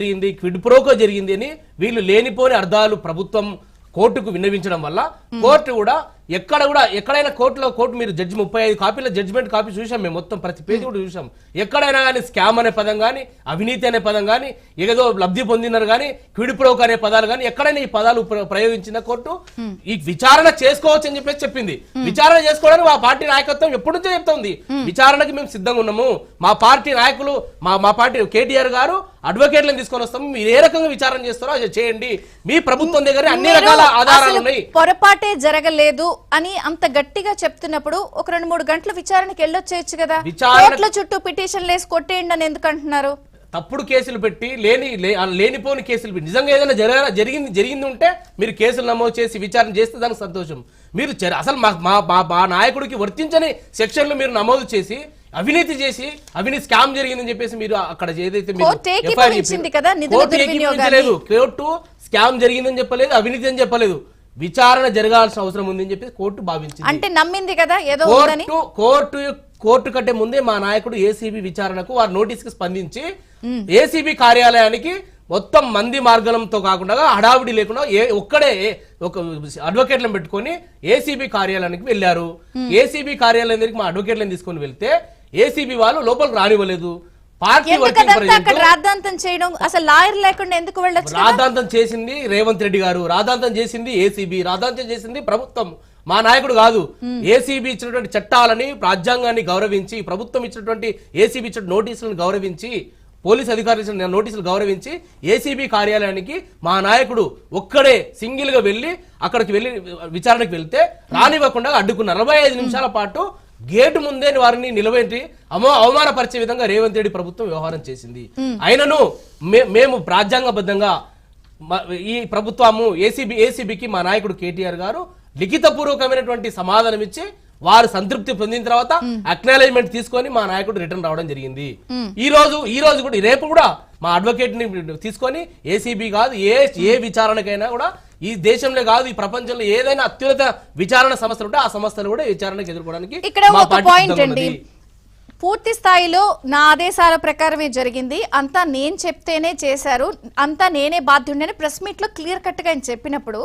జరిగింది, quid pro quo జరిగింది అని వీళ్ళు లేనిపోని అర్థాలు ప్రభుత్వం కోర్టుకు విన్నవించడం వల్ల కోర్టు కూడా ఎక్కడైనా కోర్టు మీరు జడ్జి 35 కాపీల జడ్జిమెంట్ కాపీ చూసాం మేము, మొత్తం ప్రతి పేజీ కూడా చూసాం. ఎక్కడైనా కానీ స్కామ్ అనే పదం కానీ, అవినీతి అనే పదం కానీ, ఏదో లబ్ధి పొందినారు కానీ, క్విడ్ ప్రోకో అనే పదాలు కానీ ఎక్కడైనా ఈ పదాలు ప్రయోగించిన కోర్టు ఈ విచారణ చేసుకోవచ్చు అని చెప్పేసి చెప్పింది. విచారణ చేసుకోవడానికి మా పార్టీ నాయకత్వం ఎప్పటి నుంచో చెప్తోంది, విచారణకి మేము సిద్ధంగా ఉన్నాము. మా పార్టీ నాయకులు మా పార్టీ కేటీఆర్ గారు అడ్వకేట్లను తీసుకొని వస్తాము, మీరు ఏ రకంగా విచారణ చేస్తారో అది చేయండి, మీ ప్రభుత్వం దగ్గర అన్ని రకాల ఆధారాలు ఉన్నాయి. పొరపాటే జరగలేదు అని అంత గట్టిగా చెప్తున్నప్పుడు ఒక 2-3 గంటల విచారణకి వెళ్ళొచ్చేయచ్చు కదా. కోర్టుల చుట్టూ పిటిషన్లు వేసి కొట్టేయండి అని ఎందుకు అంటున్నారు? తప్పుడు కేసులు పెట్టి లేనిపోని కేసులు పెట్టి నిజంగా ఏదైనా జరిగింది ఉంటే మీరు కేసులు నమోదు చేసి విచారణ చేస్తే దానికి సంతోషం. మీరు అసలు మా నాయకుడికి వర్తించని సెక్షన్లు మీరు నమోదు చేసి అవినీతి స్కామ్ జరిగిందని చెప్పేసి మీరు అక్కడ ఏదైతే లేదు, కోర్టు స్కామ్ జరిగిందని చెప్పలేదు, అవినీతి అని చెప్పలేదు, విచారణ జరగాల్సిన అవసరం ఉందని చెప్పి కోర్టు భావించింది. అంటే నమ్మింది కదా ఏదో. కోర్టు కంటే ముందే మా నాయకుడు ఏసీబీ విచారణకు వారి నోటీస్ కి స్పందించి ఏసీబీ కార్యాలయానికి మొత్తం మంది మార్గంతో కాకుండా హడావిడి లేకుండా ఒక్కడే ఒక అడ్వకేట్లను పెట్టుకొని ఏసీబీ కార్యాలయానికి వెళ్లారు. ఏసీబీ కార్యాలయం దగ్గరికి మా అడ్వకేట్లను తీసుకొని వెళ్తే ఏసీబీ వాళ్ళు లోపలికి రానివ్వలేదు. రాద్ధాంతం చేయడం అసలు లాయర్ లేకుండా ఎందుకు వెళ్ళొచ్చు? రాద్ధాంతం చేసింది రేవంత్ రెడ్డి గారు, రాద్ధాంతం చేసింది ఏసీబీ, రాద్ధాంతం చేసింది ప్రభుత్వం, మా నాయకుడు కాదు. ఏసీబీ ఇచ్చినటువంటి చట్టాలని, రాజ్యాంగాన్ని గౌరవించి, ప్రభుత్వం ఇచ్చినటువంటి ఏసీబీ ఇచ్చిన నోటీసులను గౌరవించి, పోలీస్ అధికారులు ఇచ్చిన నోటీసులు గౌరవించి ఏసీబీ కార్యాలయానికి మా నాయకుడు ఒక్కడే సింగిల్ గా వెళ్లి అక్కడికి వెళ్లి విచారణకు వెళ్తే రానివ్వకుండా అడ్డుకున్న 45 నిమిషాల పాటు గేటు ముందే వారిని నిలబెట్టి అవమానపరిచే విధంగా రేవంత్ రెడ్డి ప్రభుత్వం వ్యవహారం చేసింది. అయినను మేము రాజ్యాంగబద్ధంగా ఈ ప్రభుత్వము ఏసీబీకి మా నాయకుడు కేటీఆర్ గారు లిఖితపూర్వకమైనటువంటి సమాధానం ఇచ్చి వారు సంతృప్తి పొందిన తర్వాత అక్నాలెడ్జ్మెంట్ తీసుకొని మా నాయకుడు రిటర్న్ రావడం జరిగింది. ఈ రోజు కూడా రేపు కూడా మా అడ్వకేట్ ని తీసుకొని ఏసీబీ కాదు ఏ విచారణకైనా కూడా ఈ దేశంలో కాదు ఈ ప్రపంచంలో ఏదైనా అత్యున్నత విచారణ సంస్థలు ఉంటే ఆ సంస్థలు కూడా విచారణకు ఎదుర్కోవడానికి ఇక్కడ ఒక పాయింట్ అండి, పూర్తి స్థాయిలో నా ఆదేశాల ప్రకారమే జరిగింది, అంతా నేను చెప్తేనే చేశారు, అంతా నేనే బాధ్యుడిని ప్రెస్ మీట్ లో క్లియర్ కట్ గా ఆయన చెప్పినప్పుడు,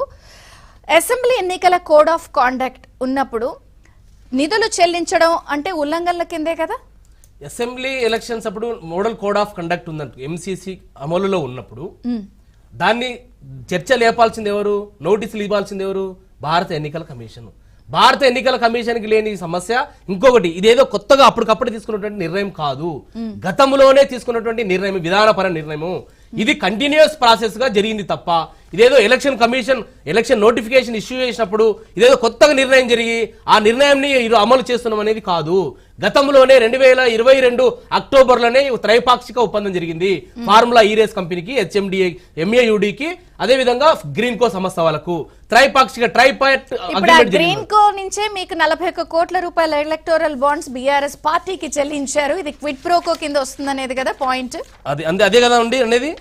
అసెంబ్లీ ఎన్నికల కోడ్ ఆఫ్ కాండక్ట్ ఉన్నప్పుడు నిధులు చెల్లించడం అంటే ఉల్లంఘనల కిందే కదా. అసెంబ్లీ ఎలక్షన్స్ అప్పుడు మోడల్ కోడ్ ఆఫ్ కండక్ట్ ఉందంట, ఎంసీసీ అమలులో ఉన్నప్పుడు దాన్ని చర్చ లేపాల్సింది ఎవరు, నోటీసులు ఇవ్వాల్సింది ఎవరు? భారత ఎన్నికల కమిషన్. భారత ఎన్నికల కమిషన్ కి లేని సమస్య ఇంకొకటి, ఇదేదో కొత్తగా అప్పటికప్పుడు తీసుకున్నటువంటి నిర్ణయం కాదు, గతంలోనే తీసుకున్నటువంటి నిర్ణయం, విధానపర నిర్ణయం. ఇది కంటిన్యూస్ ప్రాసెస్ గా జరిగింది తప్ప ఇదేదో election commission election notification issue చేసినప్పుడు ఇదేదో కొత్తగా నిర్ణయం జరిగి ఆ నిర్ణయాన్ని అమలు చేస్తున్నాం అనేది కాదు. గతంలోనే 2022 అక్టోబర్లోనే త్రైపాక్షిక ఒప్పందం జరిగింది ఫార్ములా ఈరేస్ కంపెనీకి, హెచ్ఎండిఏ, ఎంఏయుడికి, అదే విధంగా గ్రీన్ కో సంస్థ వాళ్ళకు త్రైపాక్షిక ట్రైపార్ట్ అగ్రిమెంట్. గ్రీన్ కో నుంచే మీకు 41 కోట్ల రూపాయల ఎలక్టోరల్ బాండ్స్ బీఆర్ఎస్ పార్టీకి చెల్లించారు, ఇది క్విడ్ ప్రోకో కింద వస్తుందనేది కదా పాయింట్. అదే కదా అండి అనేది.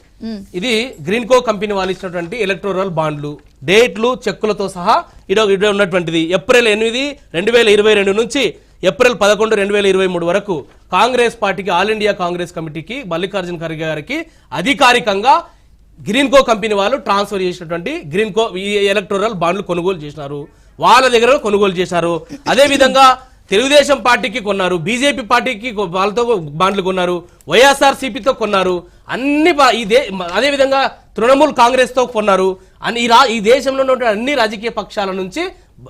ఇది గ్రీన్ కో కంపెనీ వాళ్ళు ఇచ్చినటువంటి ఎలక్టోరల్ బాండ్లు, డేట్లు, చెక్కులతో సహా ఇది ఉన్నటువంటిది. ఏప్రిల్ 8, 2022 నుంచి ఏప్రిల్ 11, 2023 వరకు కాంగ్రెస్ పార్టీకి, ఆల్ ఇండియా కాంగ్రెస్ కమిటీకి, మల్లికార్జున ఖర్గే గారికి అధికారికంగా గ్రీన్ కో కంపెనీ వాళ్ళు ట్రాన్స్ఫర్ చేసినటువంటి గ్రీన్ కో ఈ ఎలక్టోరల్ బాండ్లు కొనుగోలు చేసినారు, వాళ్ళ దగ్గర కొనుగోలు చేశారు. అదే విధంగా తెలుగుదేశం పార్టీకి కొన్నారు, బీజేపీ పార్టీకి వాళ్ళతో బాండ్లు కొన్నారు, వైఎస్ఆర్సీపీతో కొన్నారు, అన్ని అదే విధంగా తృణమూల్ కాంగ్రెస్ తో కొన్నారు. ఈ దేశంలో ఉన్న అన్ని రాజకీయ పక్షాల నుంచి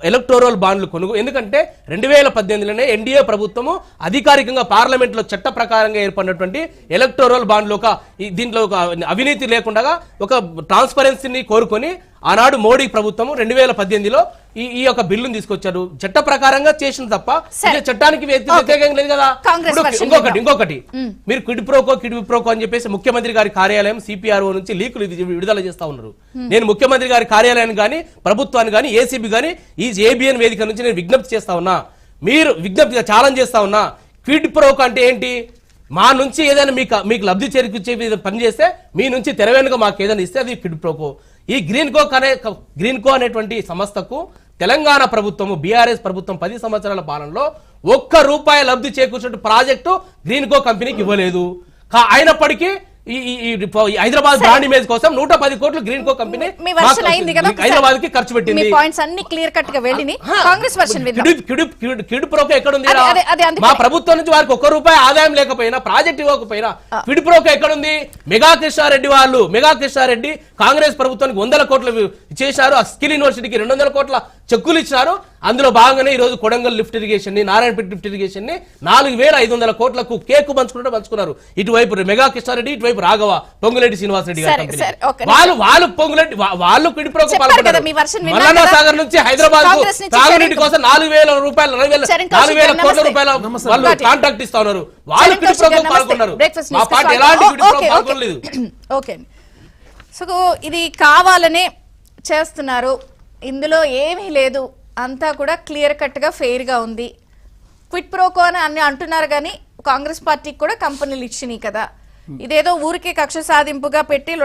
ఎలక్టోరల్ బాండ్లు కొనుగోలు. ఎందుకంటే 2018లోనే ఎన్డీఏ ప్రభుత్వము అధికారికంగా పార్లమెంట్ లో చట్ట ప్రకారంగా ఏర్పడినటువంటి ఎలక్టోరల్ బాండ్లు దీంట్లో ఒక అవినీతి లేకుండా ఒక ట్రాన్స్పరెన్సీని కోరుకొని ఆనాడు మోడీ ప్రభుత్వము 2018లో ఈ యొక్క బిల్లును తీసుకొచ్చారు. చట్ట ప్రకారంగా చేసిన తప్ప చట్టానికి వ్యతిరేకంగా లేదు కదా. ఇంకొకటి మీరు క్విడ్ ప్రోకో అని చెప్పేసి ముఖ్యమంత్రి గారి కార్యాలయం సిపిఆర్ఓ నుంచి లీకులు విడుదల చేస్తా ఉన్నారు. నేను ముఖ్యమంత్రి గారి కార్యాలయాన్ని గానీ, ప్రభుత్వాన్ని గానీ, ఏసీబీ గానీ, ఈ ఏబిఎన్ వేదిక నుంచి నేను విజ్ఞప్తి చేస్తా ఉన్నా, మీరు విజ్ఞప్తిగా ఛాలెంజ్ చేస్తా ఉన్నా, క్విడ్ ప్రోకో అంటే ఏంటి? మా నుంచి ఏదైనా మీకు లబ్ధి చేకూర్చే పని చేస్తే మీ నుంచి తెరవేనుగా మాకు ఏదైనా ఇస్తే అది క్విడ్ ప్రోకో. ఈ గ్రీన్ కో అనేటువంటి సంస్థకు తెలంగాణ ప్రభుత్వము, బీఆర్ఎస్ ప్రభుత్వం 10 సంవత్సరాల పాలనలో ₹1 లబ్ధి చేకూర్చే ప్రాజెక్టు గ్రీన్ కో కంపెనీకి ఇవ్వలేదు. అయినప్పటికీ హైదరాబాద్ బ్రాండ్ ఇమేజ్ కోసం 110 కోట్లు గ్రీన్ కో కంపెనీ మీ వర్షన్ అయింది కదా హైదరాబాద్ కి ఖర్చు పెట్టింది. మీ పాయింట్స్ అన్ని క్లియర్ కట్ గా వెళ్ళినాయి. కాంగ్రెస్ వర్షన్ విద్దాం. కిడ్ ప్రోకో ఎక్కడుంది? అది మా ప్రభుత్వం నుంచి వారికి ₹1 ఆదాయం లేకపోయినా, ప్రాజెక్ట్ ఇవ్వకపోయినా క్విడ్ ప్రోకో ఎక్కడుంది? మెగా కృష్ణారెడ్డి కాంగ్రెస్ ప్రభుత్వానికి 100 కోట్లు చేశారు. ఆ స్కిల్ యూనివర్సిటీకి 200 కోట్ల చెక్కులు ఇచ్చినారు. అందులో భాగంగానే ఈ రోజు కొడంగల్ లిఫ్ట్ ఇరిగేషన్ ని, నారాయణపేట లిఫ్ట్ ఇరిగేషన్ ని 4500 కోట్లకు కేకు పంచుకున్నారు. ఇటువైపు మెగా కృష్ణారెడ్డి, ఇటువైపు రాఘవ పొంగులేటి శ్రీనివాసరెడ్డి గారు. వాళ్ళు పొంగులేటి వాళ్ళు క్విడ్ ప్రోకో పాల్గొన్నారు. మల్లన్న సాగర్ నుంచి హైదరాబాద్ తాగునీటి కోసం 4,000 కోట్ల రూపాయల వాళ్ళు కాంట్రాక్ట్ ఇస్తా ఉన్నారు. వాళ్ళు క్విడ్ ప్రోకో పాల్గొన్నారు. మా పార్టీ ఎలాంటి క్విడ్ ప్రోకో పాల్గొనలేదు. ఓకే, సో ఇది కావాలనే చేస్తున్నారు, ఇందులో ఏమీ లేదు, అంతా కూడా క్లియర్ కట్ గా ఫెయిర్ గా ఉంది. క్విట్ ప్రోకో అని అన్ని అంటున్నారు కానీ కాంగ్రెస్ పార్టీకి కూడా కంపెనీలు ఇచ్చినాయి కదా, ఇదేదో ఊరికే కక్ష సాధింపుగా పెట్టి